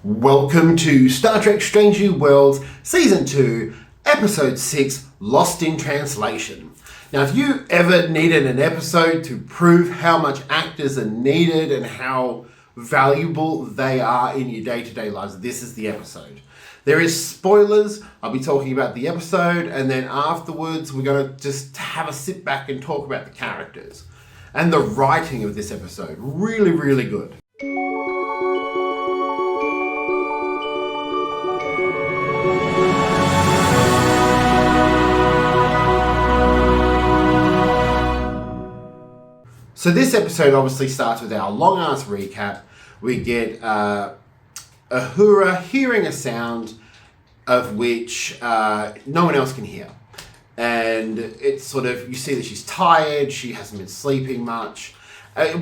Welcome to Star Trek Strange New Worlds Season 2, Episode 6, Lost in Translation. Now, if you ever needed an episode to prove how much actors are needed and how valuable they are in your day-to-day lives, this is the episode. There is spoilers. I'll be talking about the episode, and then afterwards we're going to just have a sit back and talk about the characters. And the writing of this episode, really, really good. So this episode obviously starts with our long-ass recap. We get Uhura hearing a sound of which no one else can hear. And it's sort of, you see that she's tired, she hasn't been sleeping much.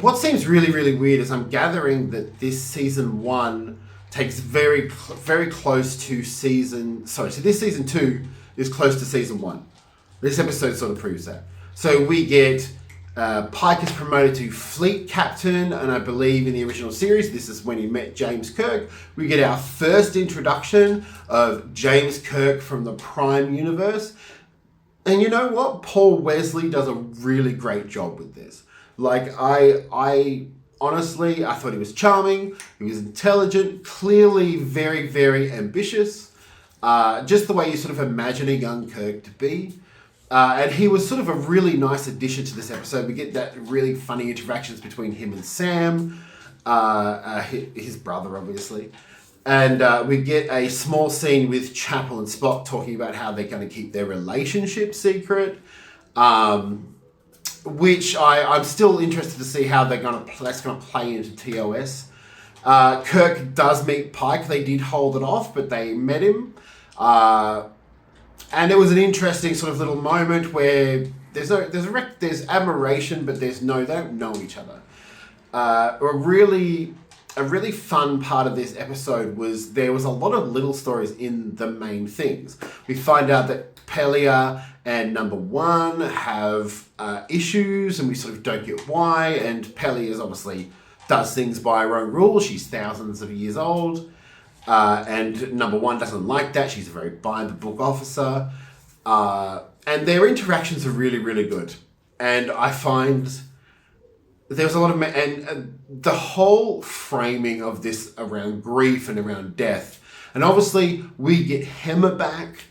What seems really, really weird is I'm gathering that this season 1 takes very close to this season 2 is close to season 1. This episode sort of proves that. So we get Pike is promoted to fleet captain, and I believe in the original series, this is when he met James Kirk. We get our first introduction of James Kirk from the Prime universe. And you know what? Paul Wesley does a really great job with this. Like, I honestly, I thought he was charming, he was intelligent, clearly very, very ambitious. Just the way you sort of imagine a young Kirk to be. And he was sort of a really nice addition to this episode. We get that really funny interactions between him and Sam, his brother, obviously. And we get a small scene with Chapel and Spock talking about how they're going to keep their relationship secret, which I'm still interested to see how that's going to play into TOS. Kirk does meet Pike. They did hold it off, but they met him. And it was an interesting sort of little moment where there's admiration, but they don't know each other. A really fun part of this episode was there was a lot of little stories in the main things. We find out that Pelia and Number One have issues, and we sort of don't get why. And Pelia obviously does things by her own rules. She's thousands of years old. And Number One doesn't like that. She's a very by-the-book officer. And their interactions are really, really good. And I find there's a lot of... And the whole framing of this around grief and around death. And obviously, we get Hemmer back.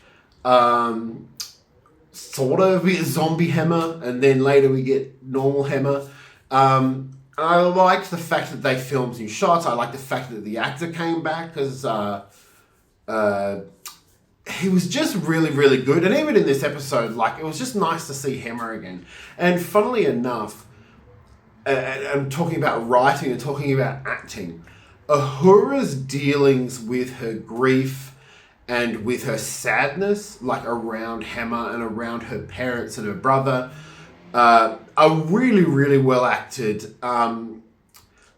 Sort of. We get zombie Hemmer. And then later we get normal Hemmer. I liked the fact that they filmed new shots. I liked the fact that the actor came back because he was just really, really good. And even in this episode, like, it was just nice to see Hemmer again. And funnily enough, I'm talking about writing and talking about acting. Uhura's dealings with her grief and with her sadness, like around Hemmer and around her parents and her brother, are really, really well acted.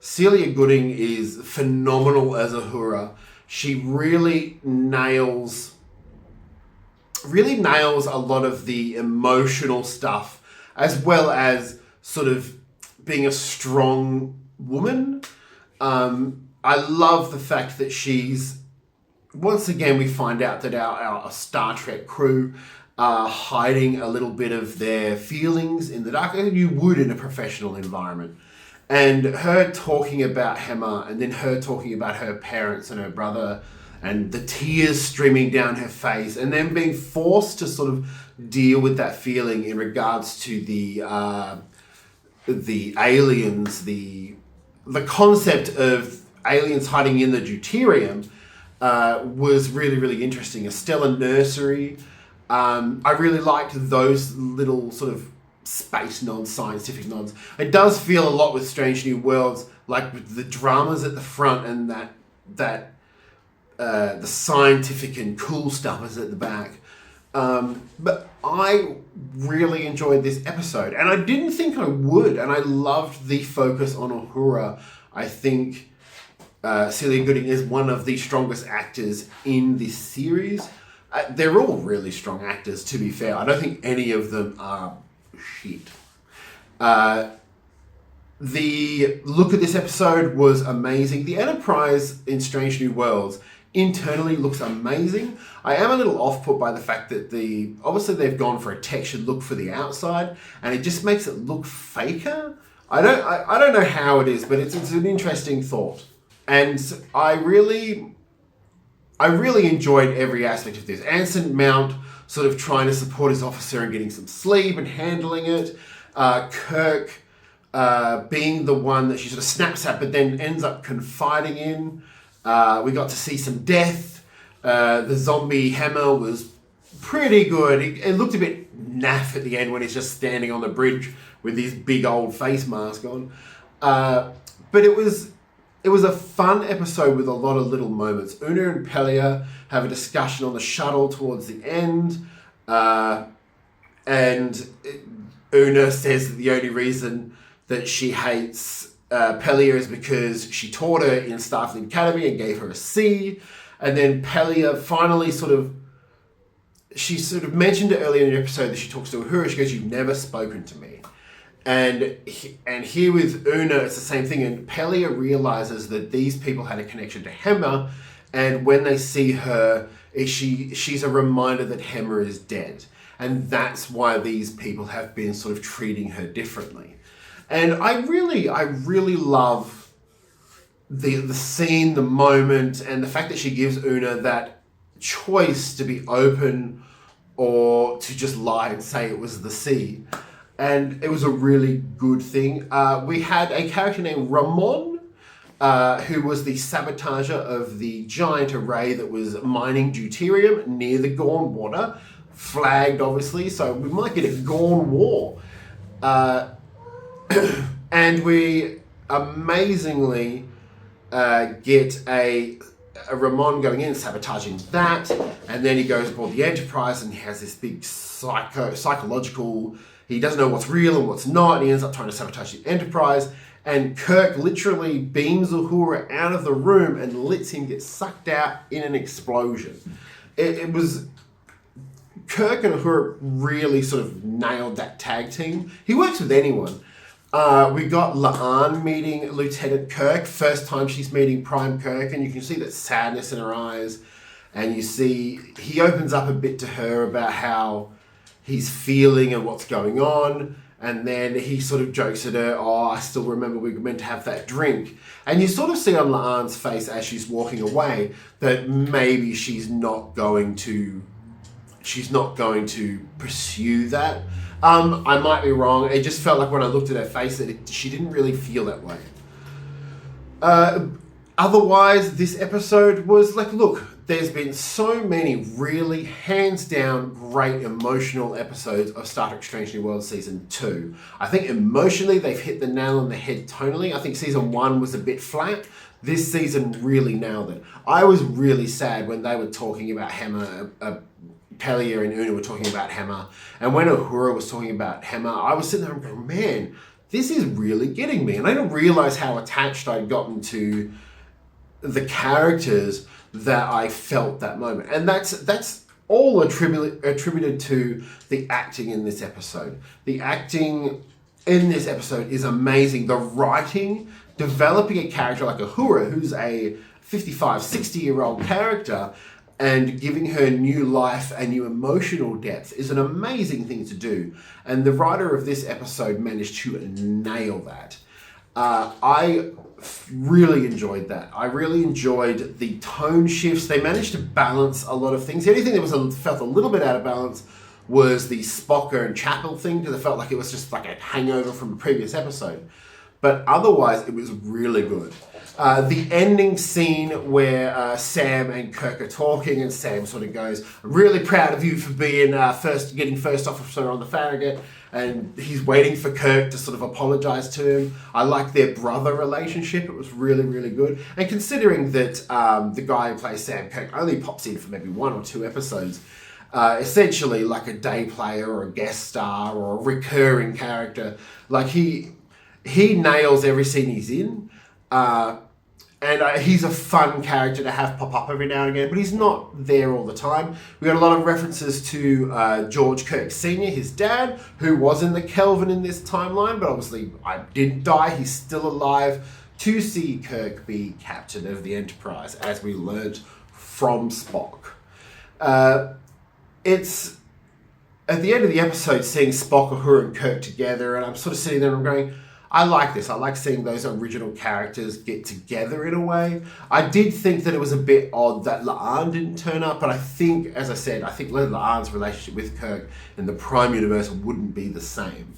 Celia Gooding is phenomenal as Uhura. She really nails a lot of the emotional stuff, as well as sort of being a strong woman. I love the fact that she's, once again, we find out that our Star Trek crew are hiding a little bit of their feelings in the dark, as you would in a professional environment. And her talking about Hemmer, and then her talking about her parents and her brother, and the tears streaming down her face, and then being forced to sort of deal with that feeling in regards to the aliens, the concept of aliens hiding in the deuterium was really, really interesting. A stellar nursery. I really liked those little sort of space nods, scientific nods. It does feel a lot with Strange New Worlds, like with the dramas at the front and that the scientific and cool stuff is at the back. But I really enjoyed this episode, and I didn't think I would, and I loved the focus on Uhura. I think Celia Gooding is one of the strongest actors in this series. They're all really strong actors, to be fair. I don't think any of them are shit. The look of this episode was amazing. The Enterprise in Strange New Worlds internally looks amazing. I am a little off-put by the fact that obviously they've gone for a textured look for the outside, and it just makes it look faker. I don't know how it is, but it's an interesting thought. And I really enjoyed every aspect of this. Anson Mount sort of trying to support his officer and getting some sleep and handling it. Kirk being the one that she sort of snaps at but then ends up confiding in. We got to see some death. The zombie Hammer was pretty good. It looked a bit naff at the end when he's just standing on the bridge with his big old face mask on. But it was a fun episode with a lot of little moments. Una and Pelia have a discussion on the shuttle towards the end. And Una says that the only reason that she hates Pelia is because she taught her in Starfleet Academy and gave her a C. And then Pelia finally she mentioned it earlier in the episode that she talks to Uhura. She goes, "You've never spoken to me." And here with Una, it's the same thing. And Pelia realizes that these people had a connection to Hemmer, and when they see her, she's a reminder that Hemmer is dead. And that's why these people have been sort of treating her differently. And I really love the scene, the moment, and the fact that she gives Una that choice to be open or to just lie and say it was the sea. And it was a really good thing. We had a character named Ramon, who was the sabotager of the giant array that was mining deuterium near the Gorn water. Flagged, obviously, so we might get a Gorn war. And we amazingly get a Ramon going in, sabotaging that, and then he goes aboard the Enterprise and he has this big psychological... He doesn't know what's real and what's not, and he ends up trying to sabotage the Enterprise, and Kirk literally beams Uhura out of the room and lets him get sucked out in an explosion. It was... Kirk and Uhura really sort of nailed that tag team. He works with anyone. We got La'an meeting Lieutenant Kirk, first time she's meeting Prime Kirk, and you can see that sadness in her eyes, and you see he opens up a bit to her about how he's feeling and what's going on, and then he sort of jokes at her, "Oh, I still remember we were meant to have that drink." And you sort of see on La'an's face as she's walking away that maybe she's not going to pursue that. I might be wrong. It just felt like when I looked at her face that she didn't really feel that way. Otherwise, this episode was like, look, there's been so many really hands down great emotional episodes of Star Trek Strange New Worlds Season 2. I think emotionally they've hit the nail on the head tonally. I think Season 1 was a bit flat. This season really nailed it. I was really sad when they were talking about Hammer, Pelia and Una were talking about Hammer, and when Uhura was talking about Hammer, I was sitting there and going, man, this is really getting me. And I didn't realize how attached I'd gotten to the characters that I felt that moment. And that's all attributed to the acting in this episode. The acting in this episode is amazing. The writing, developing a character like Uhura, who's a 55, 60-year-old character, and giving her new life and new emotional depth is an amazing thing to do. And the writer of this episode managed to nail that. I really enjoyed that. I really enjoyed the tone shifts. They managed to balance a lot of things. The only thing that felt a little bit out of balance was the Spocker and Chapel thing, because it felt like it was just like a hangover from a previous episode. But otherwise, it was really good. The ending scene where Sam and Kirk are talking, and Sam sort of goes, "I'm really proud of you for being getting first officer on the Farragut," and he's waiting for Kirk to sort of apologize to him. I like their brother relationship. It was really, really good. And considering that the guy who plays Sam Kirk only pops in for maybe 1 or 2 episodes, essentially like a day player or a guest star or a recurring character, like he nails every scene he's in. And he's a fun character to have pop up every now and again, but he's not there all the time. We got a lot of references to George Kirk Sr., his dad, who was in the Kelvin in this timeline, but obviously didn't die. He's still alive to see Kirk be captain of the Enterprise, as we learned from Spock. It's at the end of the episode seeing Spock, Uhura, and Kirk together, and I'm sort of sitting there and I'm going, I like this. I like seeing those original characters get together in a way. I did think that it was a bit odd that La'an didn't turn up, but I think, as I said, I think La'an's relationship with Kirk in the Prime Universe wouldn't be the same.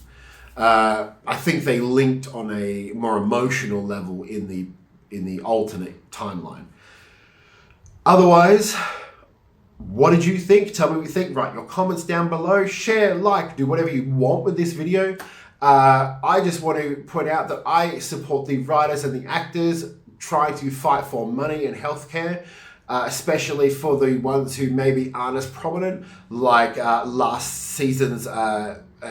I think they linked on a more emotional level in the alternate timeline. Otherwise, what did you think? Tell me what you think. Write your comments down below. Share, like, do whatever you want with this video. I just want to point out that I support the writers and the actors trying to fight for money and healthcare, especially for the ones who maybe aren't as prominent, like last season's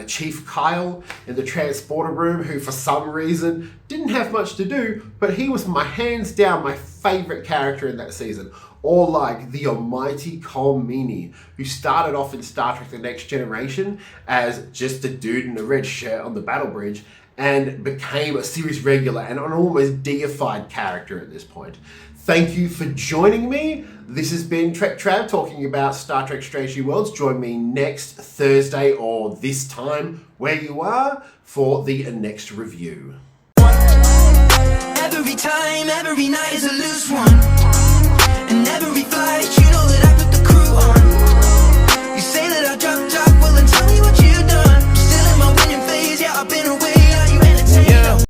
Chief Kyle in the transporter room, who for some reason didn't have much to do, but he was hands down my favorite character in that season. Or like the almighty Cole Meany, who started off in Star Trek The Next Generation as just a dude in a red shirt on the battle bridge and became a series regular and an almost deified character at this point. Thank you for joining me. This has been Trek Trav talking about Star Trek Strange New Worlds. Join me next Thursday or this time where you are for the next review. Every time, every night is a loose one.